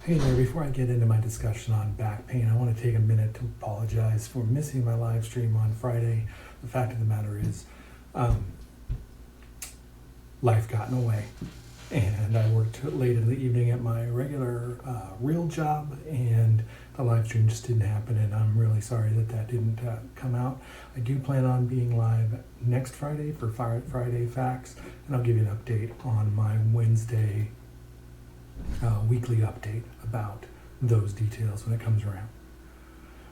Hey there, before I get into my discussion on back pain, I want to take a minute to apologize for missing my live stream on Friday. The fact of the matter is, life got in the way, and I worked late in the evening at my regular real job, and the live stream just didn't happen, and I'm really sorry that didn't come out. I do plan on being live next Friday for Friday FAQs, and I'll give you an update on my Wednesday weekly update about those details when it comes around.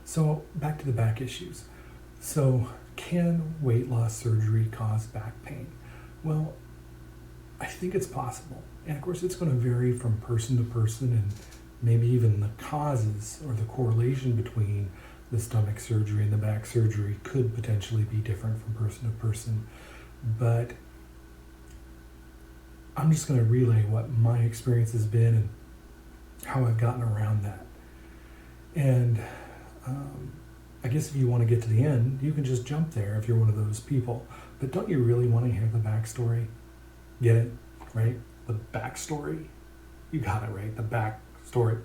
So back to the back issues. So can weight loss surgery cause back pain? Well, I think it's possible. And of course it's going to vary from person to person, and maybe even the causes or the correlation between the stomach surgery and the back surgery could potentially be different from person to person. But I'm just going to relay what my experience has been and how I've gotten around that. And I guess if you want to get to the end, you can just jump there if you're one of those people. But don't you really want to hear the backstory? Get it? Right? The backstory? You got it, right? The backstory.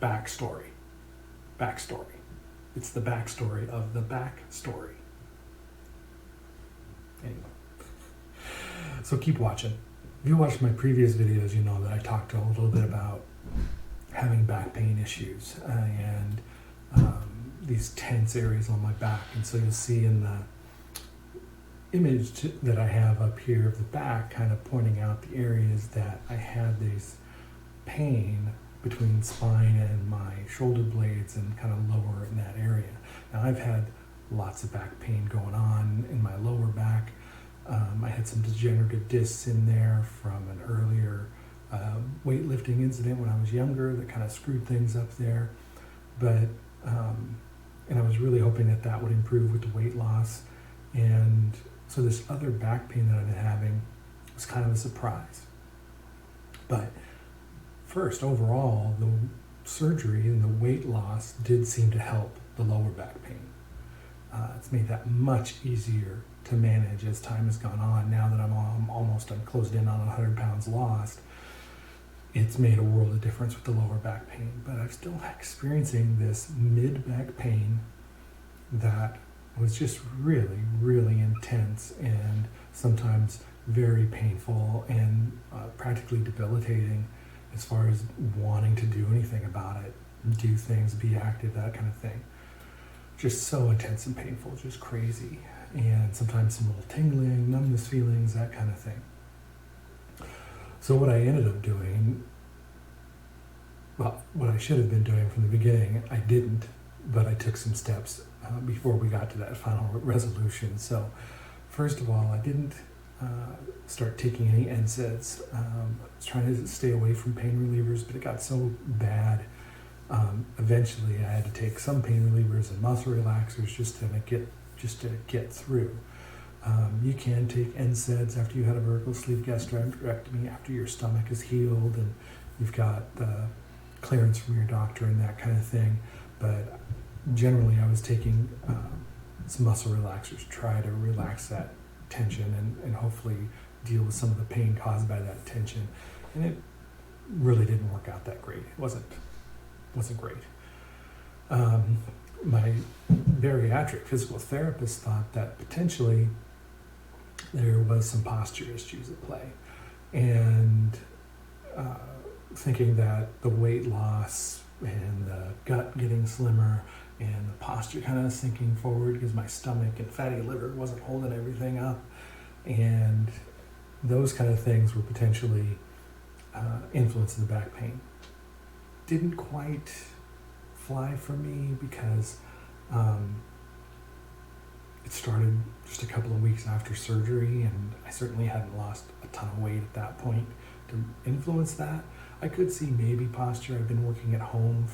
Backstory. It's the backstory of the backstory. Anyway. So keep watching. If you watched my previous videos, you know that I talked a little bit about having back pain issues and these tense areas on my back. And so you'll see in the image that I have up here of the back, kind of pointing out the areas that I had this pain between spine and my shoulder blades and kind of lower in that area. Now I've had lots of back pain going on in my lower back. I had some degenerative discs in there from an earlier weightlifting incident when I was younger that kind of screwed things up there. But, and I was really hoping that would improve with the weight loss. And so this other back pain that I've been having was kind of a surprise. But first, overall, the surgery and the weight loss did seem to help the lower back pain. It's made that much easier to manage as time has gone on. Now that I'm closed in on 100 pounds lost, it's made a world of difference with the lower back pain. But I'm still experiencing this mid-back pain that was just really, really intense and sometimes very painful and practically debilitating as far as wanting to do anything about it, do things, be active, that kind of thing. Just so intense and painful, just crazy. And sometimes some little tingling, numbness feelings, that kind of thing. So what I ended up doing, well, what I should have been doing from the beginning, I didn't, but I took some steps before we got to that final resolution. So first of all, I didn't start taking any NSAIDs. I was trying to stay away from pain relievers, but it got so bad. Eventually I had to take some pain relievers and muscle relaxers just to get through. You can take NSAIDs after you had a vertical sleeve gastrectomy, after your stomach is healed and you've got the clearance from your doctor and that kind of thing. But generally I was taking some muscle relaxers to try to relax that tension and hopefully deal with some of the pain caused by that tension. And it really didn't work out that great. It wasn't great. My bariatric physical therapist thought that potentially there was some posture issues at play, and thinking that the weight loss and the gut getting slimmer and the posture kind of sinking forward because my stomach and fatty liver wasn't holding everything up, and those kind of things were potentially influencing the back pain. Didn't quite fly for me because it started just a couple of weeks after surgery, and I certainly hadn't lost a ton of weight at that point to influence that. I could see maybe posture. I've been working at home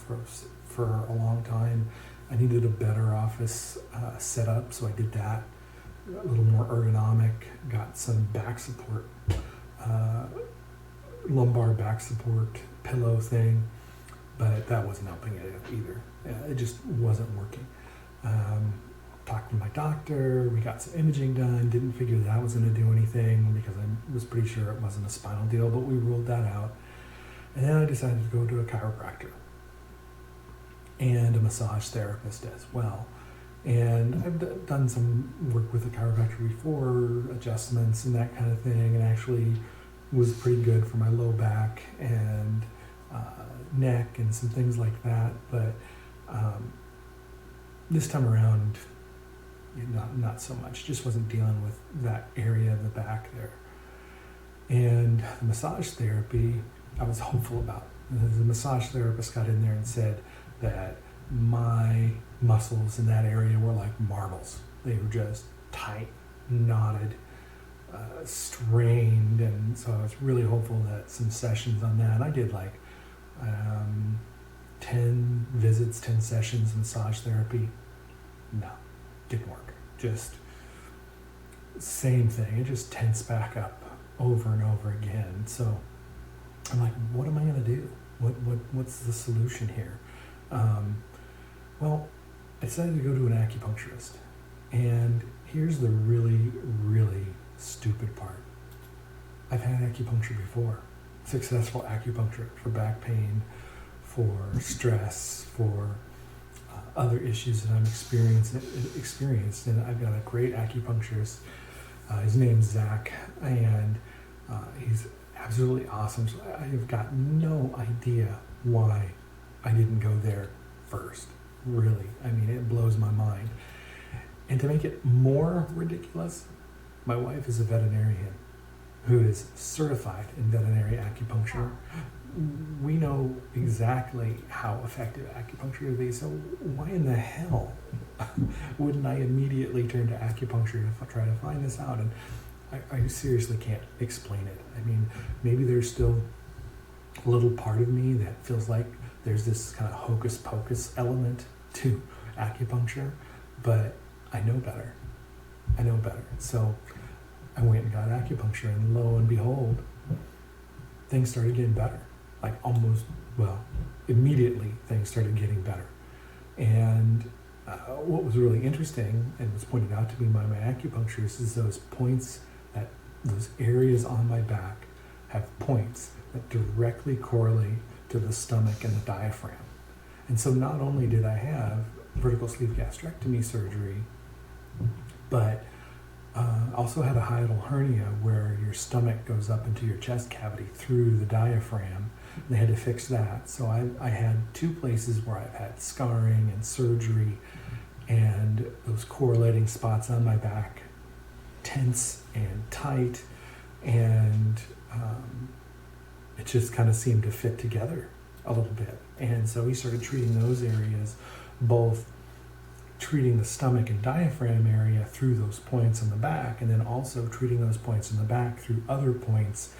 for a long time. I needed a better office setup, so I did that. A little more ergonomic, got some back support, lumbar back support pillow thing. But that wasn't helping it either. It just wasn't working. Talked to my doctor, we got some imaging done, didn't figure that was going to do anything because I was pretty sure it wasn't a spinal deal, but we ruled that out. And then I decided to go to a chiropractor. and a massage therapist as well. And I've done some work with a chiropractor before, adjustments and that kind of thing, and actually was pretty good for my low back and neck and some things like that. But this time around, not so much. Just wasn't dealing with that area of the back there. And the massage therapy, I was hopeful about. The massage therapist got in there and said that my muscles in that area were like marbles. They were just tight, knotted, strained, and so I was really hopeful that some sessions on that. I did like 10 visits, 10 sessions of massage therapy. No, didn't work. Just same thing. It just tensed back up over and over again. So I'm like, what am I going to do? What's the solution here? Well, I decided to go to an acupuncturist. And here's the really, really stupid part. I've had acupuncture before. Successful acupuncture for back pain, for stress, for other issues that I'm experienced. And I've got a great acupuncturist. His name's Zach, and he's absolutely awesome. So I have got no idea why I didn't go there first. Really, I mean, it blows my mind. And to make it more ridiculous, my wife is a veterinarian who is certified in veterinary acupuncture. We know exactly how effective acupuncture is, so why in the hell wouldn't I immediately turn to acupuncture to try to find this out? And I seriously can't explain it. I mean, maybe there's still a little part of me that feels like there's this kind of hocus pocus element to acupuncture, but I know better. So I went and got acupuncture, and lo and behold, things started getting better. Like immediately things started getting better. And what was really interesting, and was pointed out to me by my acupuncturist, is those areas on my back have points that directly correlate to the stomach and the diaphragm. And so not only did I have vertical sleeve gastrectomy surgery, but also had a hiatal hernia where your stomach goes up into your chest cavity through the diaphragm. They had to fix that. So I had two places where I've had scarring and surgery, and those correlating spots on my back tense and tight, and it just kind of seemed to fit together a little bit. And so we started treating those areas, both treating the stomach and diaphragm area through those points in the back, and then also treating those points in the back through other points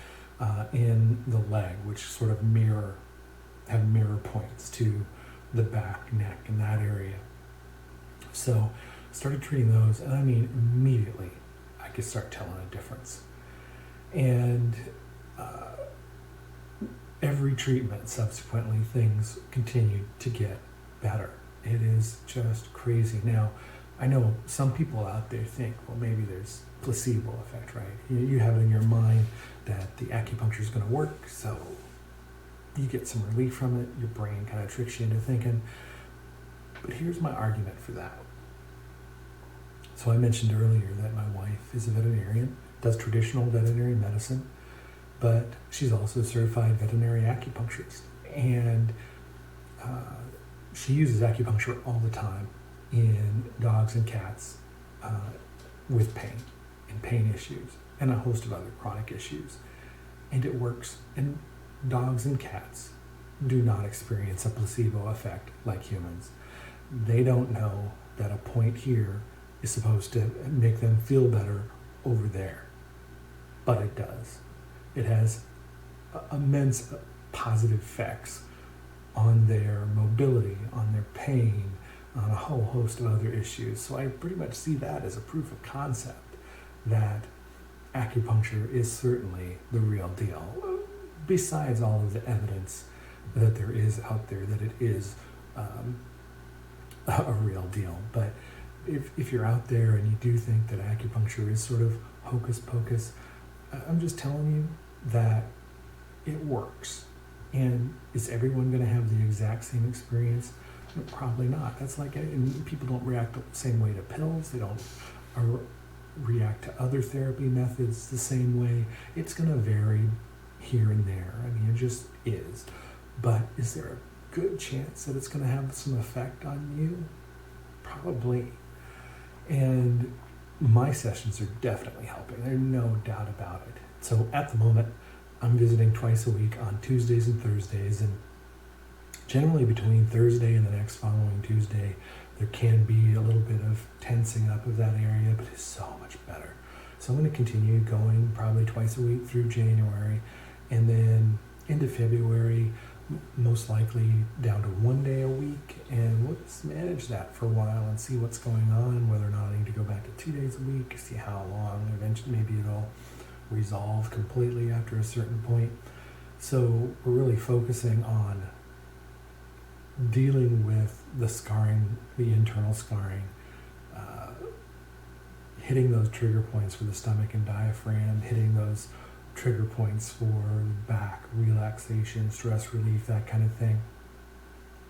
in the leg, which sort of have mirror points to the back, neck, and that area. So started treating those, and I mean, immediately I could start telling a difference. And every treatment subsequently, things continued to get better. It is just crazy. Now, I know some people out there think, well, maybe there's placebo effect, right? You have it in your mind that the acupuncture is going to work, so you get some relief from it. Your brain kind of tricks you into thinking. But here's my argument for that. So I mentioned earlier that my wife is a veterinarian, does traditional veterinary medicine, but she's also a certified veterinary acupuncturist. And she uses acupuncture all the time in dogs and cats with pain and pain issues and a host of other chronic issues. And it works. And dogs and cats do not experience a placebo effect like humans. They don't know that a point here is supposed to make them feel better over there. But it does. It has immense positive effects on their mobility, on their pain, on a whole host of other issues. So I pretty much see that as a proof of concept that acupuncture is certainly the real deal. Besides all of the evidence that there is out there that it is a real deal. But if you're out there and you do think that acupuncture is sort of hocus pocus, I'm just telling you that it works. And is everyone going to have the exact same experience? Probably not. That's like, and people don't react the same way to pills. They don't react to other therapy methods the same way. It's going to vary here and there. I mean, it just is. But is there a good chance that it's going to have some effect on you? Probably. And my sessions are definitely helping. There's no doubt about it. So at the moment, I'm visiting twice a week on Tuesdays and Thursdays, and generally between Thursday and the next following Tuesday, there can be a little bit of tensing up of that area, but it's so much better. So I'm going to continue going probably twice a week through January, and then into February, most likely down to 1 day a week, and we'll just manage that for a while and see what's going on, whether or not I need to go back to 2 days a week, see how long. Eventually maybe it'll resolve completely after a certain point. So we're really focusing on dealing with the scarring, the internal scarring, hitting those trigger points for the stomach and diaphragm, hitting those trigger points for back, relaxation, stress relief, that kind of thing.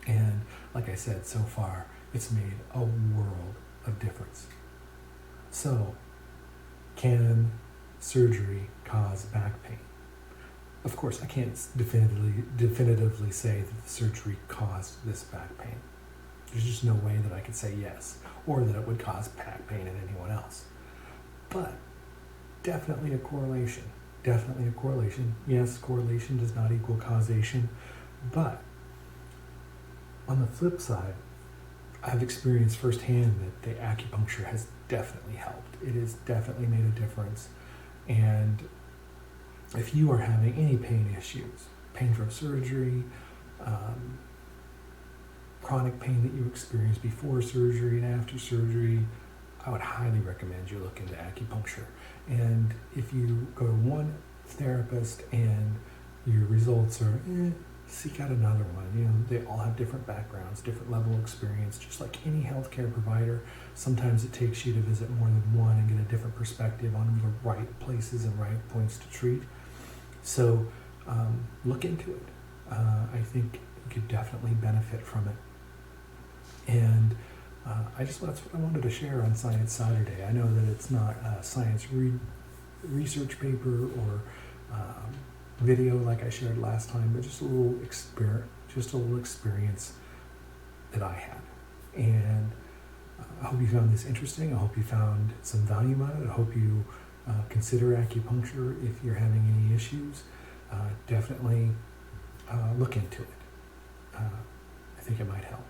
And like I said, so far, it's made a world of difference. So, can surgery cause back pain? Of course, I can't definitively say that the surgery caused this back pain. There's just no way that I could say yes, or that it would cause back pain in anyone else. But definitely a correlation. Definitely a correlation. Yes, correlation does not equal causation, but on the flip side, I've experienced firsthand that the acupuncture has definitely helped. It has definitely made a difference. And if you are having any pain issues, pain from surgery, chronic pain that you experienced before surgery and after surgery, I would highly recommend you look into acupuncture. And if you go to one therapist and your results are, seek out another one. You know, they all have different backgrounds, different level of experience, just like any healthcare provider. Sometimes it takes you to visit more than one and get a different perspective on the right places and right points to treat. So look into it. I think you could definitely benefit from it. And that's what I wanted to share on Science Saturday. I know that it's not a science research paper or video like I shared last time, but just a little experience that I had. And I hope you found this interesting. I hope you found some value on it. I hope you consider acupuncture if you're having any issues. Definitely look into it. I think it might help.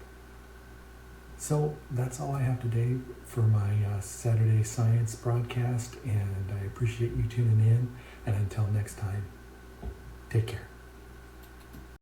So that's all I have today for my Saturday Science broadcast, and I appreciate you tuning in. And until next time, take care.